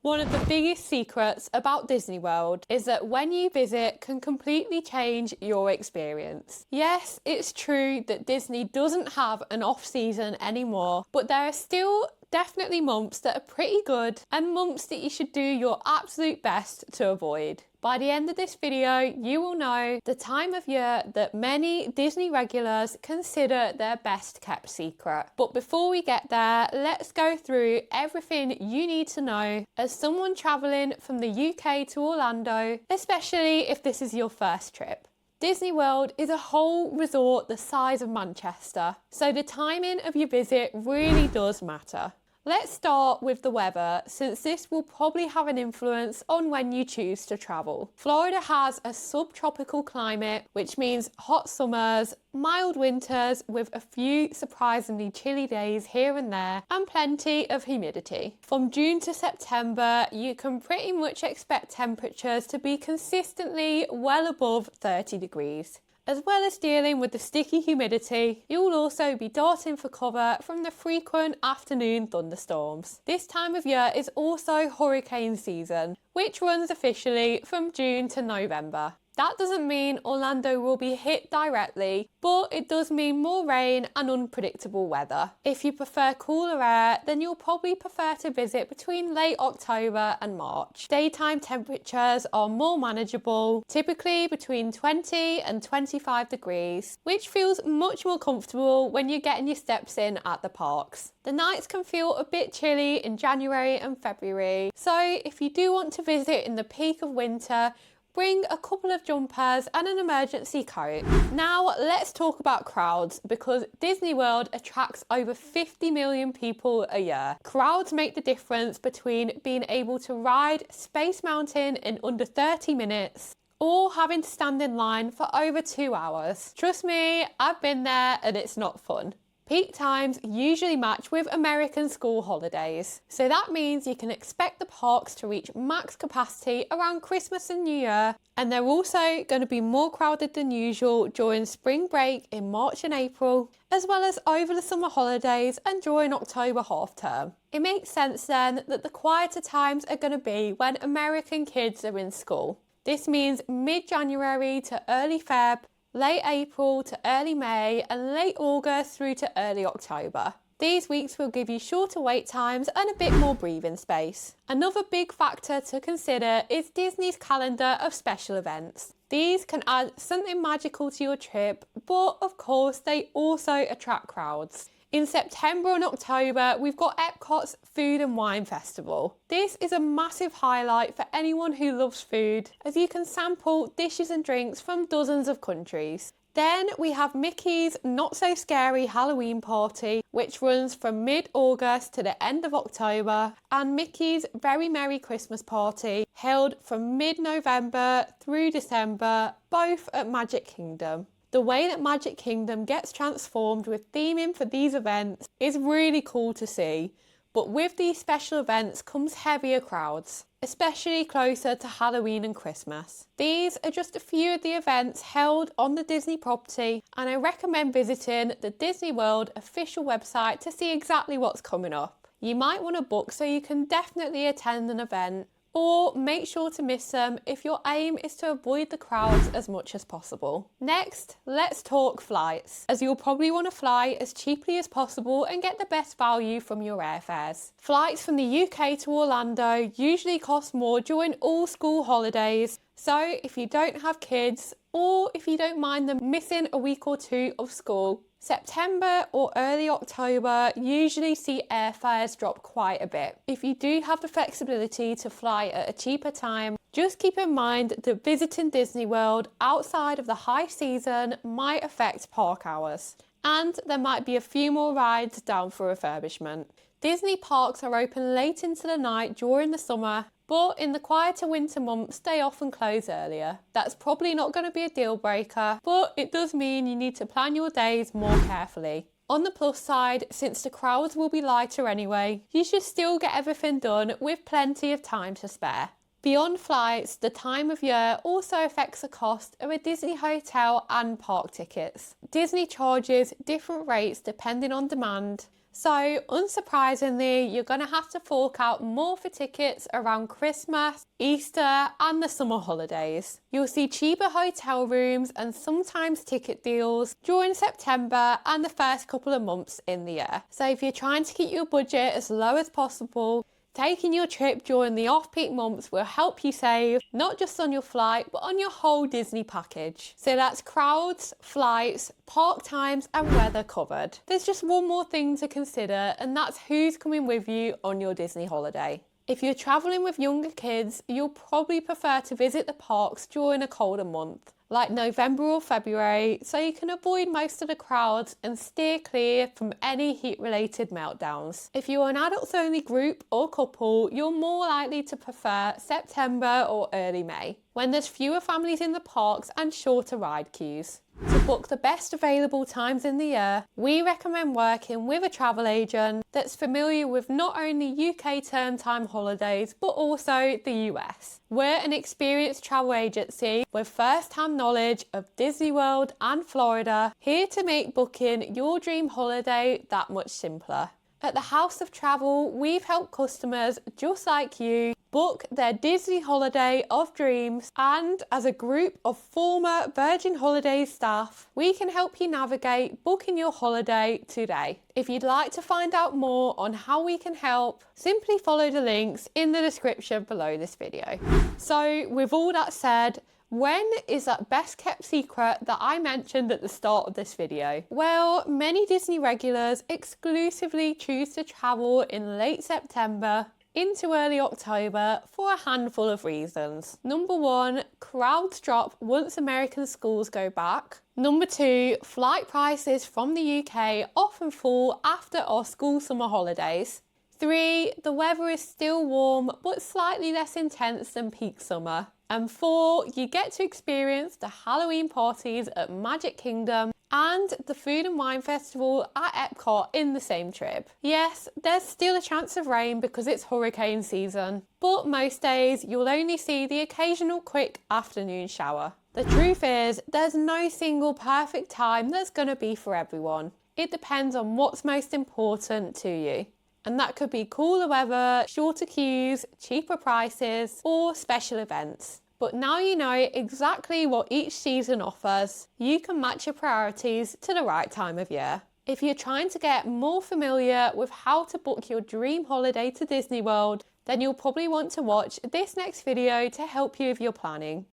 One of the biggest secrets about Disney World is that when you visit can completely change your experience. Yes, it's true that Disney doesn't have an off-season anymore, but there are still definitely months that are pretty good and months that you should do your absolute best to avoid. By the end of this video, you will know the time of year that many Disney regulars consider their best kept secret. But before we get there, let's go through everything you need to know as someone traveling from the UK to Orlando, especially if this is your first trip. Disney World is a whole resort the size of Manchester, so the timing of your visit really does matter. Let's start with the weather, since this will probably have an influence on when you choose to travel. Florida has a subtropical climate, which means hot summers, mild winters with a few surprisingly chilly days here and there, and plenty of humidity. From June to September, you can pretty much expect temperatures to be consistently well above 30 degrees. As well as dealing with the sticky humidity, you'll also be darting for cover from the frequent afternoon thunderstorms. This time of year is also hurricane season, which runs officially from June to November. That doesn't mean Orlando will be hit directly, but it does mean more rain and unpredictable weather. If you prefer cooler air, then you'll probably prefer to visit between late October and March. Daytime temperatures are more manageable, typically between 20 and 25 degrees, which feels much more comfortable when you're getting your steps in at the parks. The nights can feel a bit chilly in January and February, so if you do want to visit in the peak of winter, bring a couple of jumpers and an emergency coat. Now let's talk about crowds, because Disney World attracts over 50 million people a year. Crowds make the difference between being able to ride Space Mountain in under 30 minutes or having to stand in line for over 2 hours. Trust me, I've been there and it's not fun. Peak times usually match with American school holidays, so that means you can expect the parks to reach max capacity around Christmas and New Year, and they're also going to be more crowded than usual during spring break in March and April, as well as over the summer holidays and during October half term. It makes sense then that the quieter times are going to be when American kids are in school. This means mid-January to early Feb, late April to early May, and late August through to early October. These weeks will give you shorter wait times and a bit more breathing space. Another big factor to consider is Disney's calendar of special events. These can add something magical to your trip, but of course they also attract crowds. In September and October, we've got Epcot's Food and Wine Festival. This is a massive highlight for anyone who loves food, as you can sample dishes and drinks from dozens of countries. Then we have Mickey's Not So Scary Halloween Party, which runs from mid-August to the end of October, and Mickey's Very Merry Christmas Party, held from mid-November through December, both at Magic Kingdom. The way that Magic Kingdom gets transformed with theming for these events is really cool to see, but with these special events comes heavier crowds, especially closer to Halloween and Christmas. These are just a few of the events held on the Disney property, and I recommend visiting the Disney World official website to see exactly what's coming up. You might want to book so you can definitely attend an event, or make sure to miss them if your aim is to avoid the crowds as much as possible. Next, let's talk flights, as you'll probably want to fly as cheaply as possible and get the best value from your airfares. Flights from the UK to Orlando usually cost more during all school holidays, so if you don't have kids, or if you don't mind them missing a week or two of school, September or early October usually see airfares drop quite a bit. If you do have the flexibility to fly at a cheaper time, just keep in mind that visiting Disney World outside of the high season might affect park hours, and there might be a few more rides down for refurbishment. Disney parks are open late into the night during the summer, but in the quieter winter months they often close earlier. That's probably not going to be a deal breaker, but it does mean you need to plan your days more carefully. On the plus side, since the crowds will be lighter anyway, you should still get everything done with plenty of time to spare. Beyond flights, the time of year also affects the cost of a Disney hotel and park tickets. Disney charges different rates depending on demand, So, unsurprisingly, you're going to have to fork out more for tickets around Christmas, Easter, and the summer holidays. You'll see cheaper hotel rooms and sometimes ticket deals during September and the first couple of months in the year. So, if you're trying to keep your budget as low as possible, taking your trip during the off-peak months will help you save, not just on your flight, but on your whole Disney package. So that's crowds, flights, park times, and weather covered. There's just one more thing to consider, and that's who's coming with you on your Disney holiday. If you're traveling with younger kids, you'll probably prefer to visit the parks during a colder month, like November or February, so you can avoid most of the crowds and steer clear from any heat-related meltdowns. If you're an adults-only group or couple, you're more likely to prefer September or early May, when there's fewer families in the parks and shorter ride queues. To book the best available times in the year, we recommend working with a travel agent that's familiar with not only UK term time holidays, but also the US. We're an experienced travel agency with first-hand knowledge of Disney World and Florida, here to make booking your dream holiday that much simpler. At the House of Travel, we've helped customers just like you book their Disney holiday of dreams, and as a group of former Virgin Holidays staff, we can help you navigate booking your holiday today. If you'd like to find out more on how we can help, simply follow the links in the description below this video. So with all that said, when is that best kept secret that I mentioned at the start of this video? Well, many Disney regulars exclusively choose to travel in late September into early October for a handful of reasons. Number one, crowds drop once American schools go back. Number two, flight prices from the UK often fall after our school summer holidays. 3, the weather is still warm but slightly less intense than peak summer. And 4, you get to experience the Halloween parties at Magic Kingdom and the Food and Wine Festival at Epcot in the same trip. Yes, there's still a chance of rain because it's hurricane season, but most days you'll only see the occasional quick afternoon shower. The truth is, there's no single perfect time that's going to be for everyone. It depends on what's most important to you. And that could be cooler weather, shorter queues, cheaper prices, or special events. But now you know exactly what each season offers, you can match your priorities to the right time of year. If you're trying to get more familiar with how to book your dream holiday to Disney World, then you'll probably want to watch this next video to help you with your planning.